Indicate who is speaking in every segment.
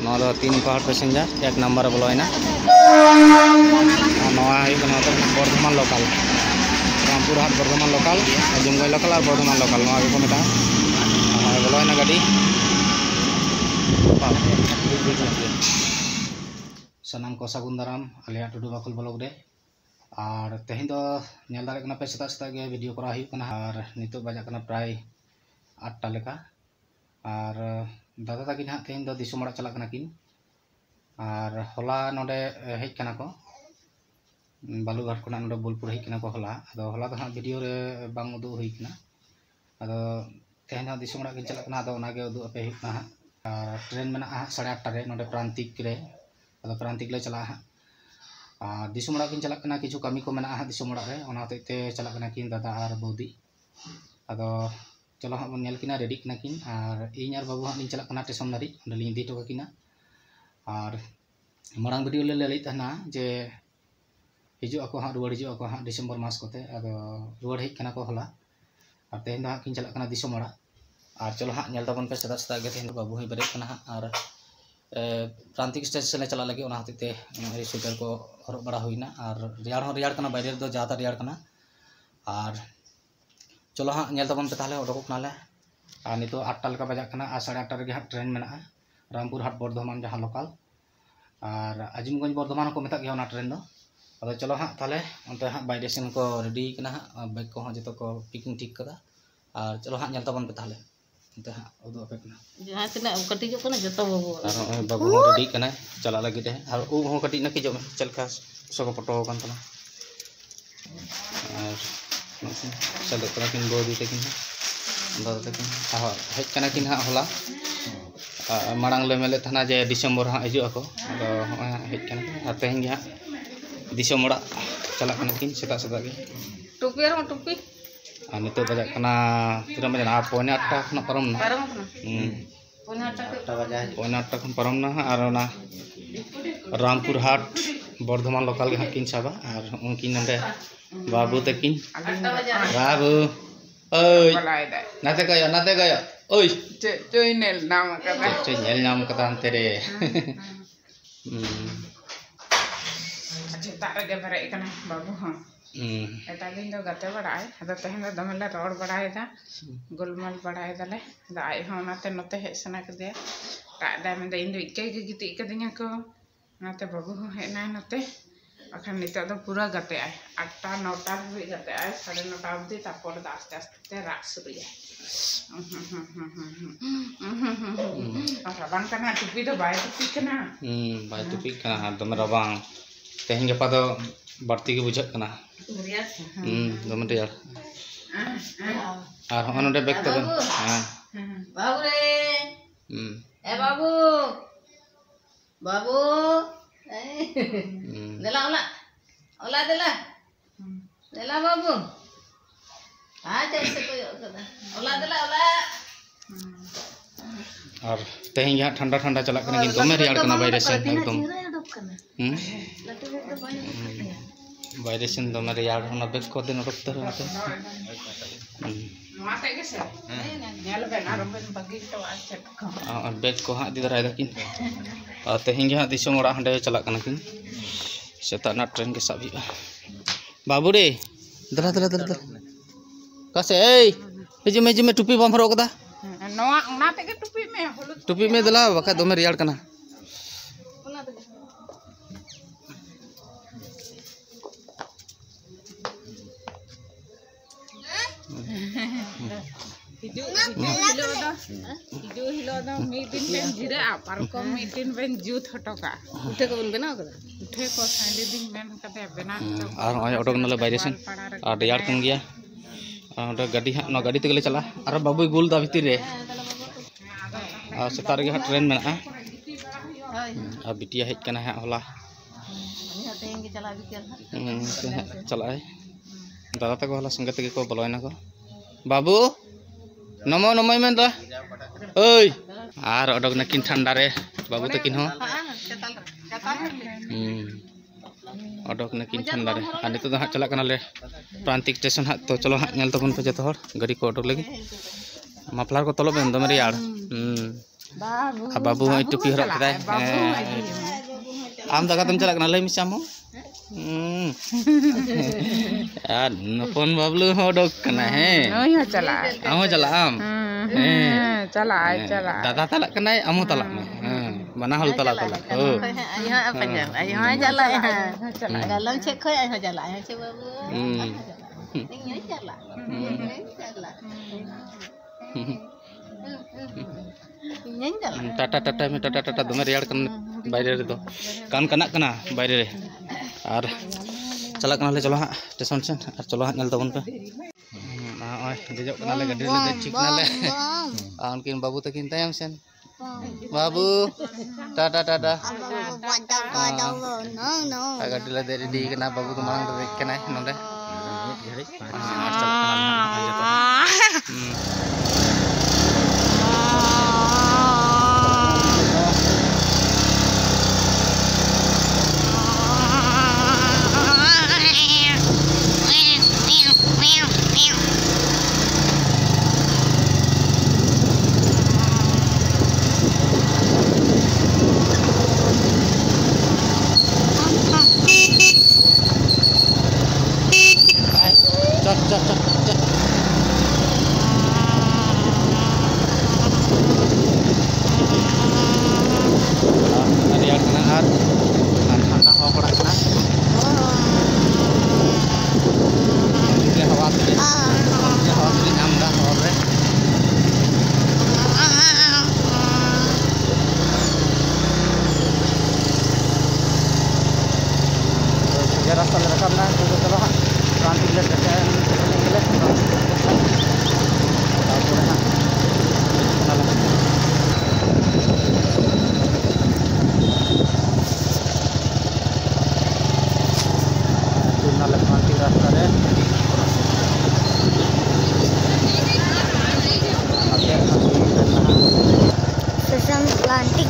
Speaker 1: तीन पहाड़ passenger 1 number बोलोना Bardhaman local Rampurhat Bardhaman local जुमगई लोकल और बर्धमान लोकल को मेटा बोलोना गाड़ी सानाम को सागुन दाराम आलिया टुडू बाकुल ब्लॉग रे और तेहन दो नेल दाड़े कना पे सेता सेता गे वीडियो करा हुई कना और नितो बजा कना प्राय 8टा लेका और दादा ताकिन हाँ तेहन दो दिसुम अड़ा चला कना किन और होला नोडे हेज कना को बालूघाट को नोडे बोलपुर हेज कना को होला अदो होला दो हाँ वीडियो रे बांग उदु हुई कना अदो तेहन हाँ दिसुम अड़ा किन चला कना अदो ओनागे उदु अपे हुई कना और ट्रेन में 8:30 रे नोडे प्रांतिक रे अदो प्रांतिक ले चला हाँ दिसुम अड़ा किन चला कना किछु कमी को मेना दिसुम अड़ा रे ओना होते चला कना किन दादा और बौदी अदो चलो हाँ बन नेल किना रेडी कना किन और इन और बाबू हाँ लिन चला कना स्टेशन दारी ओंडे लिन इदी टो किना और मारांग वीडियो ले लई तहना जे हिजु ako हाँ रुवाड़ हिजु ako हाँ डिसेम्बर मास कोते अदो रुवाड़ हेज कना को होला और तेहन दो हाँ किन चला कना दिसुम अड़ा और चलो हाँ नेल ताबन पे सदा सदा गे तेहन बाबू ही बरे कना हाँ और प्रांतिक स्टेशन चला लगे ओना होते स्वेटर को हरब बड़ा हुईना और रियाड़ कना बाहर दो ज़्यादा रियाड़ कना और चलो हाँ नेल ताबन पे ताहले उडोक नाले और नितो 8टा लेका बजा कना और 8:30 रे हाँ ट्रेन मेना रामपुर हाट बर्धमान जहाँ लोकल और आजिमगंज बर्धमान को मेता गया ओना ट्रेन दो अदो चलो हाँ ताहले उनते हाँ बाय स्टेशन को रेडी कना हाँ बैग को हाँ जो को पिकिंग ठीक कदा और चलो हाँ नेल ताबन पे ताहले उनते हाँ उदु अपे कना
Speaker 2: जहां तना कटी जो कना जतो बाबू
Speaker 1: और बाबू हो रेडी कना चला लगी दे और उ हो कटी नकी जो में चलका सको पटो कन तना और चलो कना किन बोदी तकिन दादा तकिन हाँ हेज कना किन हाँ होला मांग ले मेले थाना जे डिसेम्बर हाँ हिजु ako अदो हेज कना तेहन गे हाँ दिसुम अड़ा चला कना किन सेता सेता गे
Speaker 2: टोपी और टोपी
Speaker 1: और नितो बजा कना तीना बजा 8:30 खना परम ना पौने 8 खन परम ना और ओना रामपुर हाट बर्धमान लोकल गे हाँ किन साबा और उनकिन नंदे बाबू तकिन बाबू ओय नाते गयो ओय
Speaker 2: चोय नेल नाम कदा
Speaker 1: नेल नाम कदा अंते रे
Speaker 2: अच्छा तारे गे बरे कना बाबू हां एटा दिन दो गते बड़ाय अदो तेहन दो दमले रोड बड़ाय दा गोलमाल बड़ाय दले दाई हो नाते नते हे सना के दे ता दा में इन दो इके के गिति कदिया को नाते बाबू हो हे ना नते अखन नितो दो पूरा गते आय 8टा 9टा भी गते आय 9:30 अवधि तापर आस्ते आस्ते रात शुरू है रबांग कना टुपी दो बाय टुपी कना
Speaker 1: दम रबांग तेहन गपा दो बढ़ती के बुझक कना दम रियाड़ और हन ओडे बैग तबन हां
Speaker 2: बाबू रे ए बाबू बाबू देला ओला ओला देला बाबू आ जैसे कोई ओला देला ओला
Speaker 1: और तेहन यहाँ ठंडा ठंडा चला कना कि दमे रियाड़ कना बाहर से एकदम बाहर से दमे रियाड़ होना बैग को दिन उडक तर होते
Speaker 2: माते के से नेल बेना रंबन बगी तो आज
Speaker 1: और बैग को हाँ दी दराय दकिन और तेहन यहाँ दिसुम अड़ा हंडे चला कना किन सेता ना ट्रेन के साबी बाबू रे दला दला दला कसे ए हिजु में टुपी बम हरो कदा
Speaker 2: नवा ओना ते के
Speaker 1: टुपी में दला बका दमे रियाड़ कना
Speaker 2: हिजु हिलो द मी दिन बेन जिरा पर को मी दिन बेन जूत हटका उठे को बन बना कदा उठे को संडे दिन बेन कते बना
Speaker 1: और ऑटो नले बाहर से और रियाड़ कन गया और गाड़ी हाँ ना गाड़ी तेगले चला और बाबू गोल दा भीतर रे और सेता रे हाँ ट्रेन में और बिटिया हेज कना हाँ होला चला दादा तक होला संगे तक को बोलना को बाबू नमो नमय में दा ओय और ओडक नकिन ठंडा रे बाबू तकिन हो ओडक नकिन ठंडा रे और नितो हाँ चला कना ले प्रांतिक स्टेशन हाँ तो चलो हाँ नेल तबन पे जतो हर गाड़ी को ओडक लगी मफलार को तलो बेन दमे रियाड़ बाबू टुपी हरक कदाय आम दाका तुम चला कना लई मिसा मो यार नपन बाबलू हो डक कना है
Speaker 2: ओय हो चला
Speaker 1: आम
Speaker 2: चला
Speaker 1: दादा तलक कना आमो तलक में बना हल तला ओ
Speaker 3: यहाँ apa jam यहाँ jalan चला dalam cek kau यहाँ jalan यहाँ cek babu ini jalan
Speaker 1: Tata में टाटा दमे रेड़ कन बाहर रे दो कान कना कना बाहर रे और चला कना ले चलो हाँ स्टेशन से और चलो हाँ नल तबन पे ओय देजो कना ले गाड़ी ले ठीक ना ले उनकिन बाबू तकिन तायम सेन बाबू टाटा गाड़ी ले रेडी कना बाबू तो मांग दे कना नोंडे रास्ता में रखा है तो चलो हाँ क्रांति ले क्रांति रास्ता रे
Speaker 3: Sesam plantik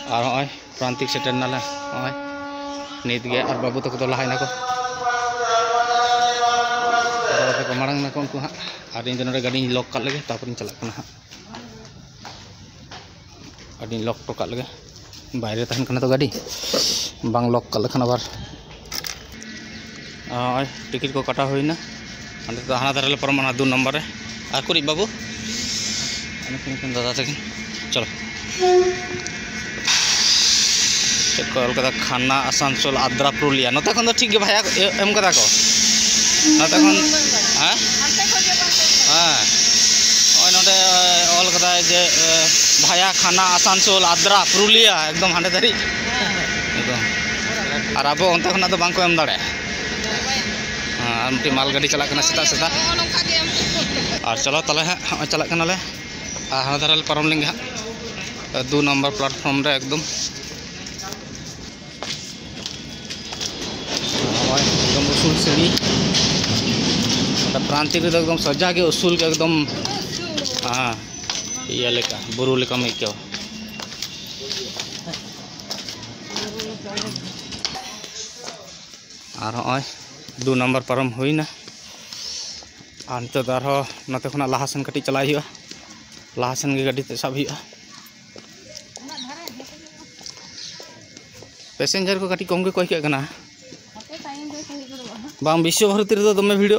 Speaker 1: और ओय प्रांतिक सेटर नाला ओय नित गे और बाबू तक तो लहाय ना को मांग ना को उनको हाँ और इन दोनों गाड़ी लॉक कर लगे तापर चला कना हाँ गाड़ी लॉक तो कर लगे बाहर तहन कना तो गाड़ी बांग लॉक कर लखन आबार ओय टिकट को काटा हुई ना अंदर तो हाना दारे परमाना 2 नंबर रे आकुरी बाबू अनकिन दादा तकिन चलो कलकता खाना आसानसोल आद्रा पुरुलिया नोते खन ठीक गे भाया एम कदा को नोते खन हां ओय नोडे ऑल कदा जे भाया खाना आसानसोल आद्रा पुरुलिया एकदम हांडे दारी एकदम और अब ओंते खना तो बांग को एम दाड़े हां आमटी माल गाड़ी चला कना सेता सेता और चलो तले हां चला कना ले हां दारल परम लेंगे हां 2 नंबर प्लेटफॉर्म रे एकदम एकदम उसूल सीढ़ी प्रांतिक एकदम सजा के उसूल के एकदम हाँ ये लेका बुरु लेका में क्यों और 2 नंबर परम हुई ना और नित नाते खुना लहासन कटी चला लहासन के गाड़ी सब पैसेंजर को कटी कम के कोई क्या करना बांग विश्व भारती रे दमे भिड़ो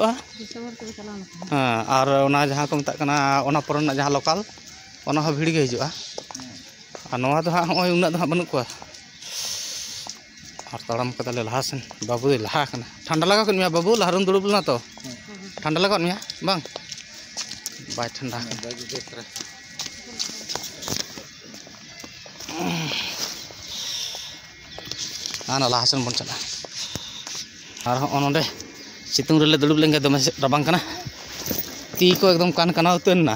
Speaker 1: हाँ और ओना जहाँ को मता कना ओना परना जहाँ लोकल ओना हो भीड़ गे हिजुआ और नवा तो हाँ होय उना तो हाँ बनू को और तड़म कदा ले लहा सेन बाबू लहा कना ठंडा लगा कन मिया बाबू लहरन दुड़ुब लना तो ठंडा लगा मिया बांग बाय ठंडा ना लहा सेन बन चला और नोडे सितुंग रे दुड़ुब लेंगे दमे रबांग कना ती को एकदम कान काना उतन ना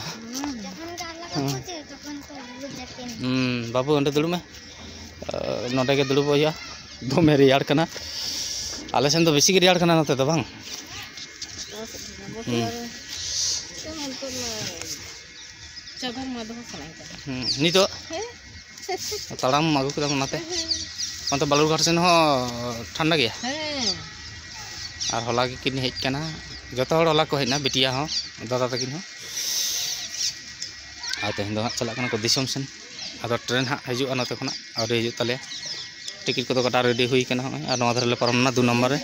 Speaker 1: बाबू अंडे दुड़ुब में नोडे के दुड़ुब होया दमे रेयाड़ कना आले सेन तो बेसी के रेयाड़ कना नते तो बांग नी तो तड़ाम आगु कदा नाते अंत बालुरघाट सेन हो ठंडा गया और हला किन हेजना जो हला को हेजना बिटिया हो दादा तकिन हो और तेहन हाँ चलना को दिसम सेन अब ट्रेन हाँ हजूँ नोते खुना आउरी हजू ताले टिकिट को कटा रेडी हुई कना और नवा धरे पारमना 2 नंबर रे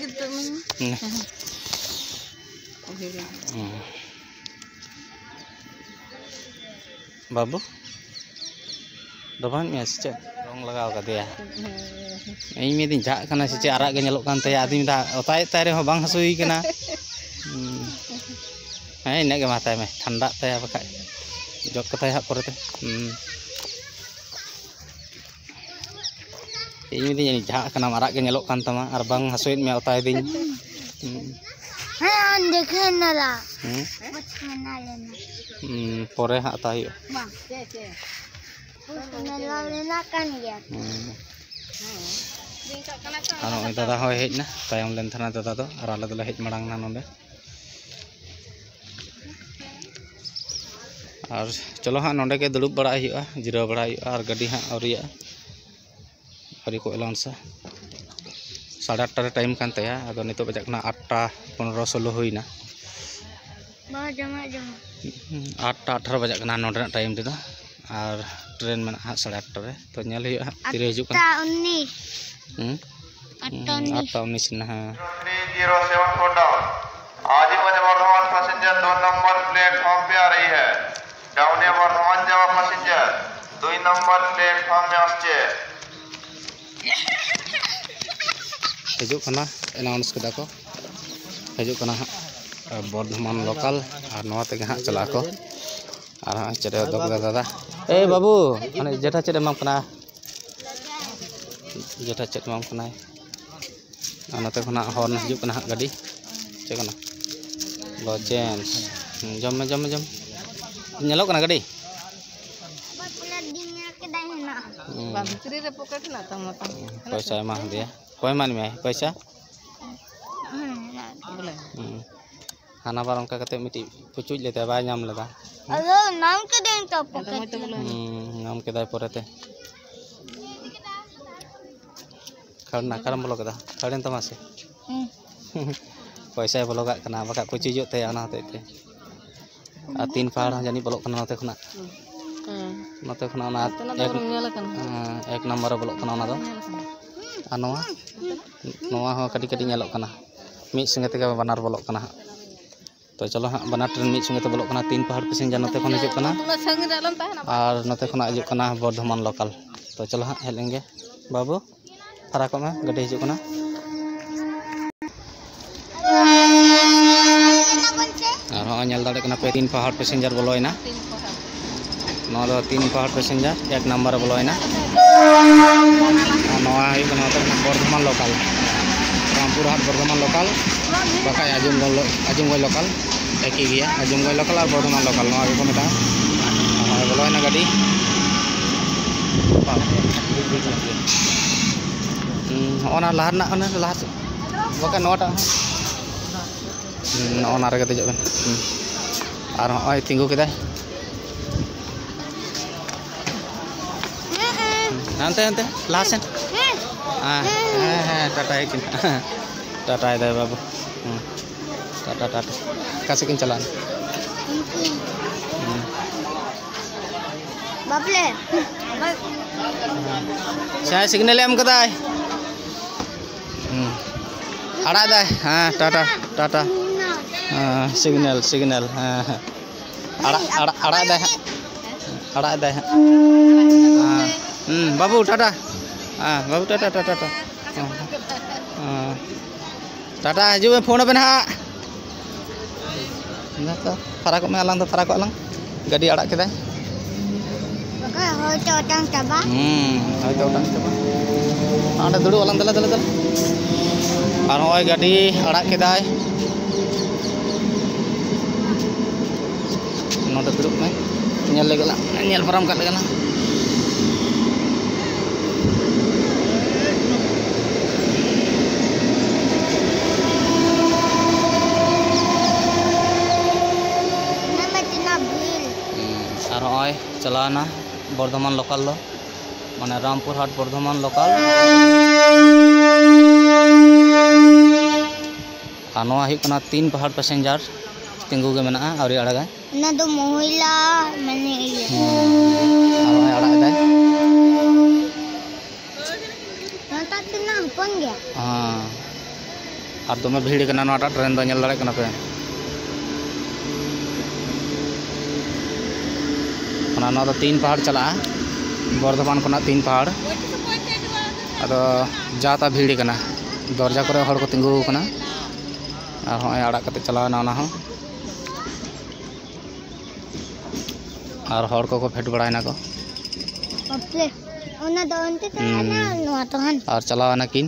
Speaker 1: बाबू डबान में से रंग लगाव का दिया इन में दिन झाक कना से आराग के नेलोक कान तया आदमी दा ओताय ताय रे हो बांग हसुई कना हे इने के माथाय में ठंडा तया बका जब कथाय हा परते इन में दिन झाक कना आराग के नेलोक कान तमा और बांग हसुई में ओताय दिन
Speaker 3: हां देखे नला बचना लेना
Speaker 1: परे हा ताई
Speaker 3: बांग के नला लेना कान गया
Speaker 1: और दादा हो हेजना तायम लेन थाना दादा दो और आले दले हेज मड़ांग ना नोंदे और चलो हाँ नोंडे के दुड़ुब बड़ा हुआ जिराव बड़ा हुआ और गाड़ी हाँ औरिया औरी को एलाउंसा 8:30 टाइम कान तया अदो नितो बजाक ना 8:15-16 हुईना 8:18 बजाक ना नोंडे टाइम रे और ट्रेन में 8:30 रे तो नेल हुआ तिरे हिजू कान 8:19 ना हां
Speaker 4: 074 डाउन आज वर्धमान पैसेंजर 2 नंबर प्लेटफॉर्म पे आ रही है डाउन वर्धमान जावा पैसेंजर 2 नंबर प्लेटफॉर्म में आछे
Speaker 1: हिजू कना अनाउंस कदा को हिजू कना वर्धमान लोकल और नवा ते हाँ चला को और हाँ चले दो दादा ए बाबू माने जेठा चेड एमाम कना जेठा चेड एमाम कना नते खना हॉर्न हिजू कना गाड़ी चे कना लॉजेंस जम नेलो कना गाड़ी पैसा एमा दिया कोई मान में पैसा हाना बार उनका कते मिटी पुचुज लेते बाय नाम लेदा
Speaker 3: अरे नाम के देन तो पॉकेट
Speaker 1: नाम के दाय परते खड़ना करम ब्लॉक दा खड़ेन तमासे पैसा ब्लॉक कना बका पुचुज ते आना होते आ 3 पहाड़ जानी ब्लॉक कना नते खना नते खना ना एक नंबर ब्लॉक कना ना दो आ नवा हो कटी कटी नेलोक कना मिद संगे ते बनार ब्लॉक कना तो चलो हाँ बना ट्रेन मिद संगे ते ब्लॉक कना 3 पहाड़ पैसेंजर नते खन हिजुक कना और नते खना हिजुक कना वर्धमान लोकल तो चलो हाँ हेलेंगे बाबू फराक में गाड़ी हिजुक कना और हाँ नेल दाड़े कना पे 3 पहाड़ पैसेंजर बोलोयना नवा दो 3 पहाड़ पैसेंजर 1 नंबर बोलोयना नवा वर्धमान लोकल रामपुर हाट वर्धमान लोकल बका आजमगढ़ लोकल एक ही गया आजमगढ़ लोकल और वर्धमान लोकल नवा को मेटा बोलोयना गाड़ी ओना लाहर ना ओना लाहर बका नोटा ओना रे देजो बेन और होय तिंगु केदाय अंते लासेन टाटा है टाटा है बाबू टाटा कैसे किन चलान
Speaker 3: बाबले
Speaker 1: चाहे सिग्नल एम कदा अड़ा दे हाँ टाटा सिग्नल हाँ अड़ा दे बाबू टाटा बाबू टाटा हजू में फोन पे हाँ फराक में आलंग तो फराक आलंग गाड़ी अड़ा के दुड़ू आलंग दले और नॉय गाड़ी अड़ा के नोटे दुड़ू में नेल पारम कर लेना और चलाना वर्धमान लोकल लो माने रामपुर हाट वर्धमान लोकल और नवा हुई कना 3 पहाड़ पैसेंजर तिंगू के मेना आउरी अड़गा
Speaker 3: ना तो महिला माने
Speaker 1: और अड़ा दे
Speaker 3: नता तना हपन गया
Speaker 1: हां और दमे भीड़ कना नोटा ट्रेन दो नेल दाड़े कना पे ना तो 3 पहाड़ चला बर्धमान को 3 पहाड़ अदो जाता भीड़ कना दरजा करे हड़ को तिंगू कना और होय अड़ा कते चलावना ना हो और हड़ को फेट बड़ायना को
Speaker 3: अपले ओना दो अंते ना नोआ तो हन
Speaker 1: और चलावना किन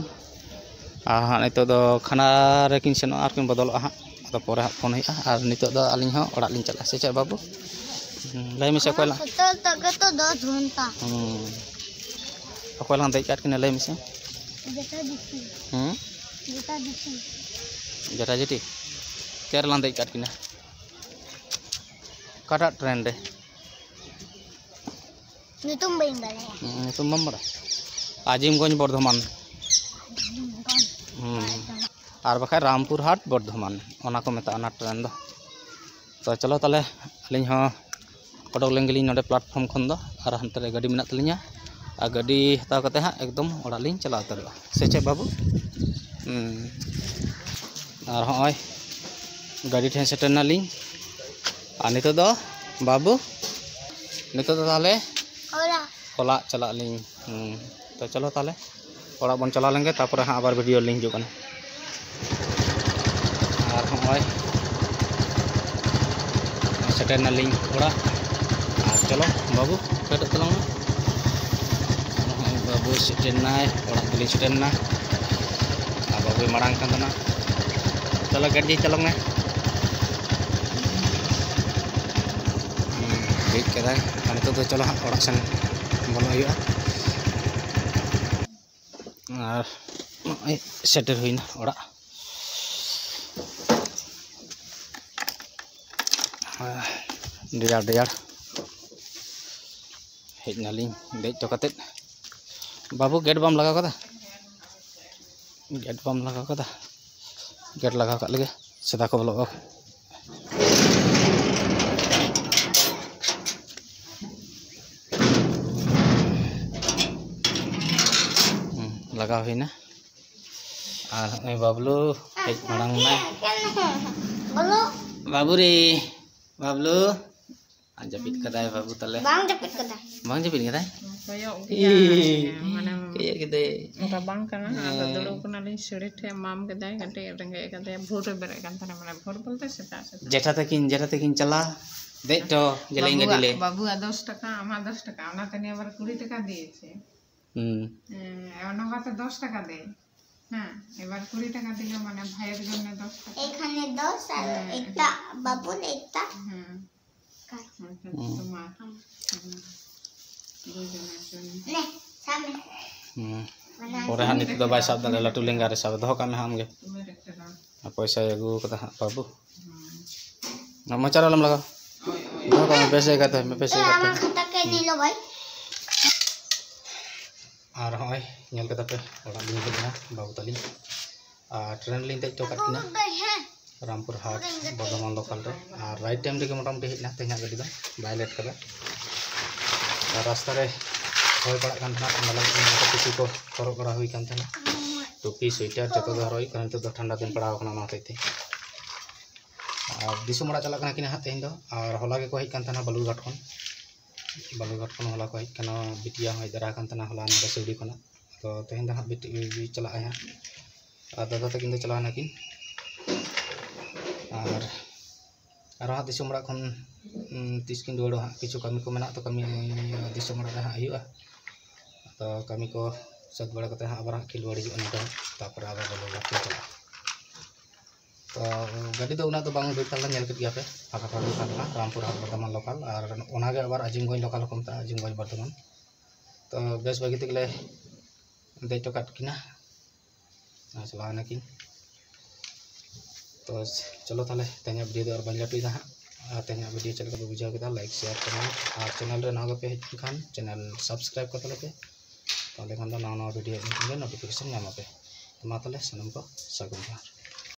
Speaker 1: हाँ नितो दो खाना रे किन सेनो आर किन बदल हा तो परे फोन हुई और नितो दो अलिन हो ओड़ा लिन चला से चे बाबू लय मिसे कोला
Speaker 3: तो 10 घंटा
Speaker 1: कोला दे काट किन लय मिसे
Speaker 3: जेटा दिसी
Speaker 1: जेटा जेटी केरला दे काट किन काटा ट्रेन रे
Speaker 3: नितुम बइन बारे
Speaker 1: नितुम बम्बरा आजिमगंज बर्धमान और बखा रामपुर हाट बर्धमान ओना को मेता ना ट्रेन दो तो चलो ताले अलिन हो ओडोक लेंगेलिन नोडे प्लेटफॉर्म खन दो और हंते रे गाड़ी मेना तलिया और गाड़ी हताव कते हा एकदम ओड़ा लिन चला उतरवा से चे बाबू और होय गाड़ी ठेन सेटर ना लिन और नितो दो बाबू नितो दो ताले ओला चला लिन तो चलो ताले ओड़ा बन चला लेंगे तापर हाँ आबार वीडियो लिंक जो कने और होय सेटर ना लिन ओड़ा चलो बाबू कट तलांग बाबू सेटेना ओड़ा गली सेटेना बाबू मारंग काना चलो गाड़ी चलंग ना देख केदा नितो तो चलो ओड़ा सन बोलो हुआ और सेटर हुईना ओड़ा डियार डियार हेजनाली देज तो कते बाबू गेट बम लगा कदा गेट लगा का लगे सीधा को बोलो लगा हुई ना और बाबलू हेज मांग ना बाबू रे बाबलू जपित कदाय बाबू तले
Speaker 3: बांग जपित कदाय
Speaker 2: कोयो माने
Speaker 3: कया कदे
Speaker 2: ओका बांग कना आदा दुड़ो कना ले सड़े ठे माम कदाय गटे रंगे कदाय भोर बेरे कान थाने माने भोर बोलते सेता
Speaker 1: जेठा तकिन चला दे तो जलेंगे दिले
Speaker 2: बाबू 10 টাকা आमा 10 টাকা ओना तने आबार 20 টাকা दिएছে ओना बाते 10 টাকা दे हां এবার 20 টাকা দিলে মানে ভাইয়ের জন্য 10 টাকা
Speaker 3: এখানে 10 আর একটা বাবুর একটা
Speaker 1: और हाँ नित दो बाय साब दाले लटू लेंगा रे साब दो काम हम गे पैसा एगु कदा बाबू मचार वाला लगा दो काम पैसे का मैं पैसे का
Speaker 3: खाता के नहीं लो भाई
Speaker 1: और होय नेल कदा पे ओड़ा दिन के बाबू तली ट्रेन लिन ते तो काटना रामपुर हाट बर्धमान लोकल रे और राइट टाइम रे मोटामुटी हेजना तेना गाड़ी दो बाय लेट कदा और रास्ता रे होय पड़ा कान था ठंडा किसी को हरो करा हुई कान था टोपी स्वेटर जतो दो हरोई कान तो ठंडा दिन पड़ा कना ना होते और दिसु मड़ा चला कना कि ना तेन दो और होला के को हेज कान था बालूघाट खन होला को हेज कना बिटिया होय दरा कान था होला ना सिवड़ी कना तो तेन दा बिटी चला है और दादा तकिन दो चला ना कि और हाँ दिसु मड़ा खन तीस किन दुआरो हाँ किछु कमी को मेना तो कमी दिसु मड़ा हाँ हुआ तो कमी को सद बड़ा कते हाँ आबार खिल बड़ी ना तापर आबार बोलो चला तो गाड़ी तो उना तो बांग बेताल नेल के गया पे फाका फाका खाना रामपुर हाट बर्धमान लोकल और ओना के आबार आजिमगंज लोकल को मता आजिमगंज बर्धमान तो बेस बागी तकले दे तो काट किना चला ना कि तो चलो ताले तेना वीडियो दो और बन लटुई दा तेना वीडियो चल के बुझाव केदा लाइक शेयर कमेंट और चैनल रे नवा पे हेज खान चैनल सब्सक्राइब कर तले पे ताले खान नवा वीडियो नोटिफिकेशन नाम पे तो मा ताले सनम को सगुन